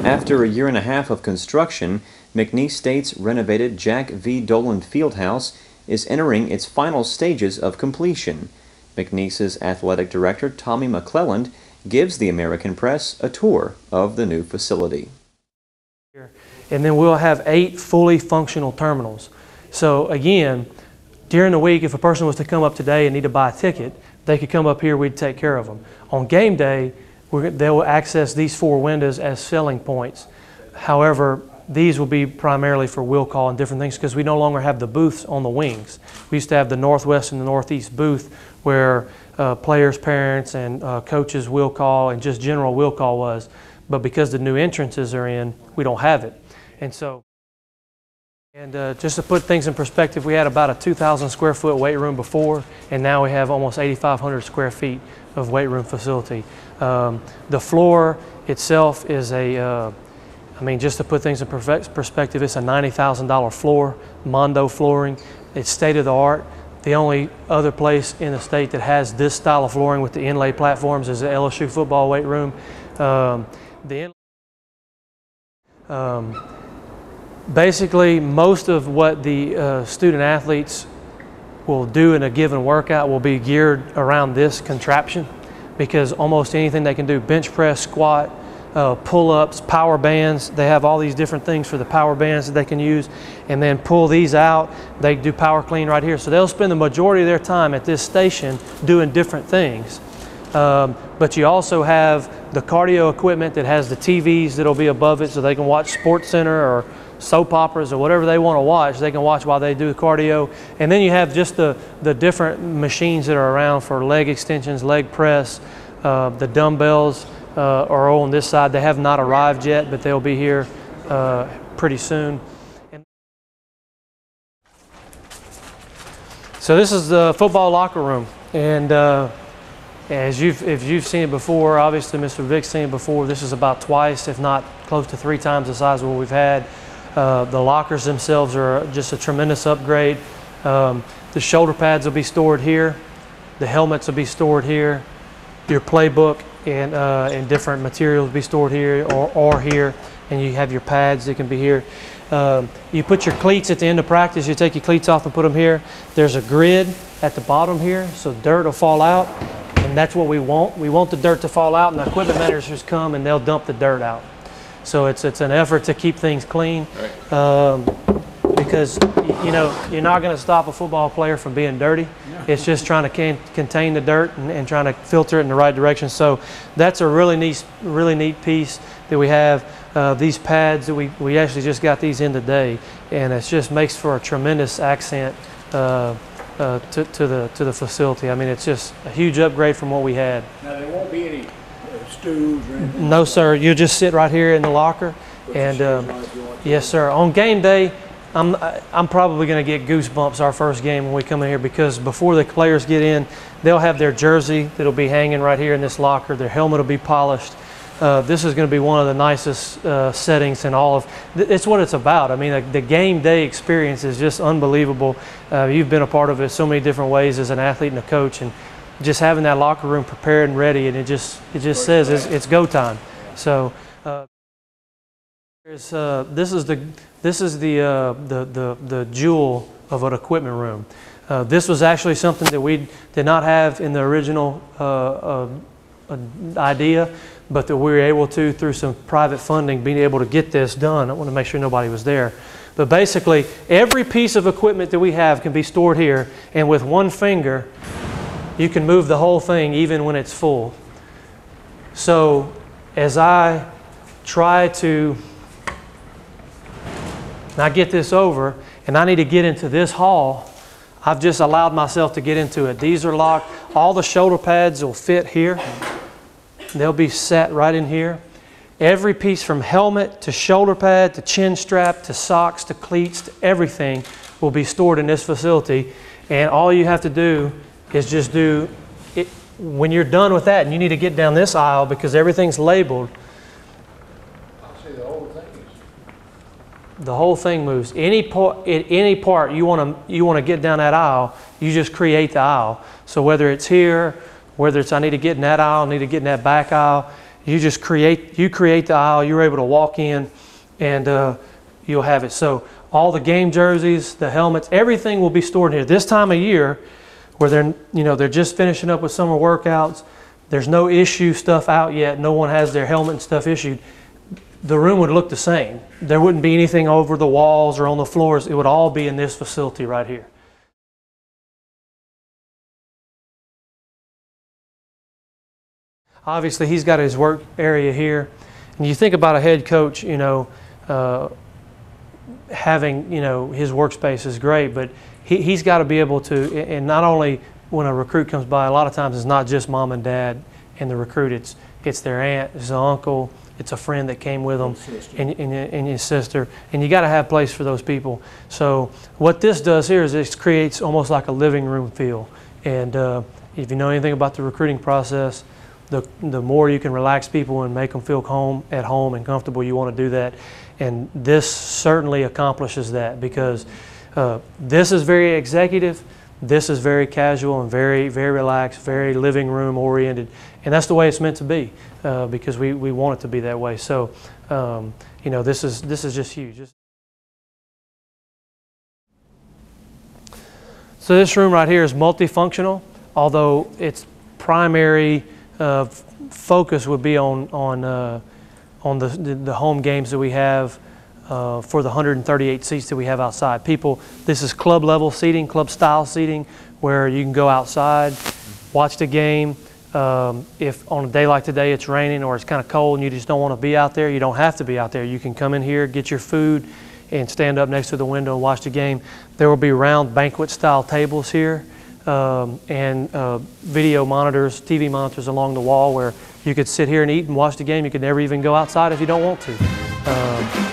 After a year and a half of construction, McNeese State's renovated Jack V. Doland Fieldhouse is entering its final stages of completion. McNeese's athletic director, Tommy McClelland, gives the American press a tour of the new facility. And then we'll have 8 fully functional terminals. So again, during the week, if a person was to come up today and need to buy a ticket, they could come up here, we'd take care of them. On game day, they'll access these 4 windows as selling points. However, these will be primarily for will call and different things because we no longer have the booths on the wings. We used to have the northwest and the northeast booth where players, parents, and coaches will call and just general will call was. But because the new entrances are in, we don't have it. And so, just to put things in perspective, we had about a 2,000 square foot weight room before, and now we have almost 8,500 square feet of weight room facility. The floor itself is just to put things in perspective, it's a $90,000 floor, Mondo flooring. It's state of the art. The only other place in the state that has this style of flooring with the inlay platforms is the LSU football weight room. Basically, most of what the student athletes will do in a given workout will be geared around this contraption because almost anything they can do, bench press, squat, pull-ups, power bands, they have all these different things for the power bands that they can use, and then pull these out, they do power clean right here. So they'll spend the majority of their time at this station doing different things. But you also have the cardio equipment that has the TVs that'll be above it so they can watch SportsCenter or soap operas or whatever they want to watch, they can watch while they do the cardio. And then you have just the different machines that are around for leg extensions, leg press, the dumbbells are on this side. They have not arrived yet, but they'll be here pretty soon. So this is the football locker room, and if you've seen it before, obviously Mr. Vick's seen it before. This is about twice, if not close to 3 times the size of what we've had. The lockers themselves are just a tremendous upgrade. The shoulder pads will be stored here. The helmets will be stored here. Your playbook and different materials will be stored here or here. And you have your pads that can be here. You put your cleats at the end of practice. You take your cleats off and put them here. There's a grid at the bottom here, so dirt will fall out. And that's what we want. We want the dirt to fall out, and the equipment managers come and they'll dump the dirt out. So it's an effort to keep things clean, because you're not going to stop a football player from being dirty. It's just trying to contain the dirt and trying to filter it in the right direction. So that's a really neat piece that we have. These pads that we actually just got these in today, and it just makes for a tremendous accent to the facility. I mean, it's just a huge upgrade from what we had. Now there won't be any stools or anything? No, sir. You'll just sit right here in the locker. And yes, sir. On game day, I'm probably going to get goosebumps our first game when we come in here, because before the players get in, they'll have their jersey that'll be hanging right here in this locker. Their helmet will be polished. This is going to be one of the nicest settings in all of. It's what it's about. I mean, the game day experience is just unbelievable. You've been a part of it so many different ways as an athlete and a coach, and just having that locker room prepared and ready, and it just says it's go time. So this is the jewel of an equipment room. This was actually something that we did not have in the original idea, but that we were able to, through some private funding, being able to get this done. I want to make sure nobody was there. But basically, every piece of equipment that we have can be stored here, and with one finger, you can move the whole thing even when it's full. So as I try to not get this over, and I need to get into this hall, I've just allowed myself to get into it. These are locked. All the shoulder pads will fit here. They'll be set right in here. Every piece from helmet to shoulder pad to chin strap to socks to cleats to everything will be stored in this facility. And all you have to do is just do it. When you're done with that, and you need to get down this aisle because everything's labeled. I see the whole thing. The whole thing moves. Any part you want to get down that aisle, you just create the aisle. So whether it's here, whether it's I need to get in that aisle, I need to get in that back aisle, You just create the aisle. You're able to walk in, and you'll have it. So all the game jerseys, the helmets, everything will be stored in here. This time of year, where they're just finishing up with summer workouts, there's no issue stuff out yet. No one has their helmet and stuff issued. The room would look the same. There wouldn't be anything over the walls or on the floors. It would all be in this facility right here. Obviously, he's got his work area here. And you think about a head coach, having, his workspace is great, but he's got to be able to, and not only when a recruit comes by, a lot of times it's not just mom and dad and the recruit, it's their aunt, it's their uncle, it's a friend that came with them, and your sister, and you got to have place for those people. So what this does here is it creates almost like a living room feel. And if you know anything about the recruiting process, the more you can relax people and make them feel at home and comfortable, you want to do that. And this certainly accomplishes that, because this is very executive, this is very casual and very, very relaxed, very living room oriented. And that's the way it's meant to be, because we want it to be that way. So, this is just huge. So this room right here is multifunctional, although its primary focus would be on the home games that we have for the 138 seats that we have outside. This is club level seating, club style seating, where you can go outside, watch the game. If on a day like today it's raining or it's kind of cold and you just don't want to be out there, you don't have to be out there. You can come in here, get your food, and stand up next to the window and watch the game. There will be round banquet style tables here, and video monitors, TV monitors along the wall where you could sit here and eat and watch the game. You could never even go outside if you don't want to.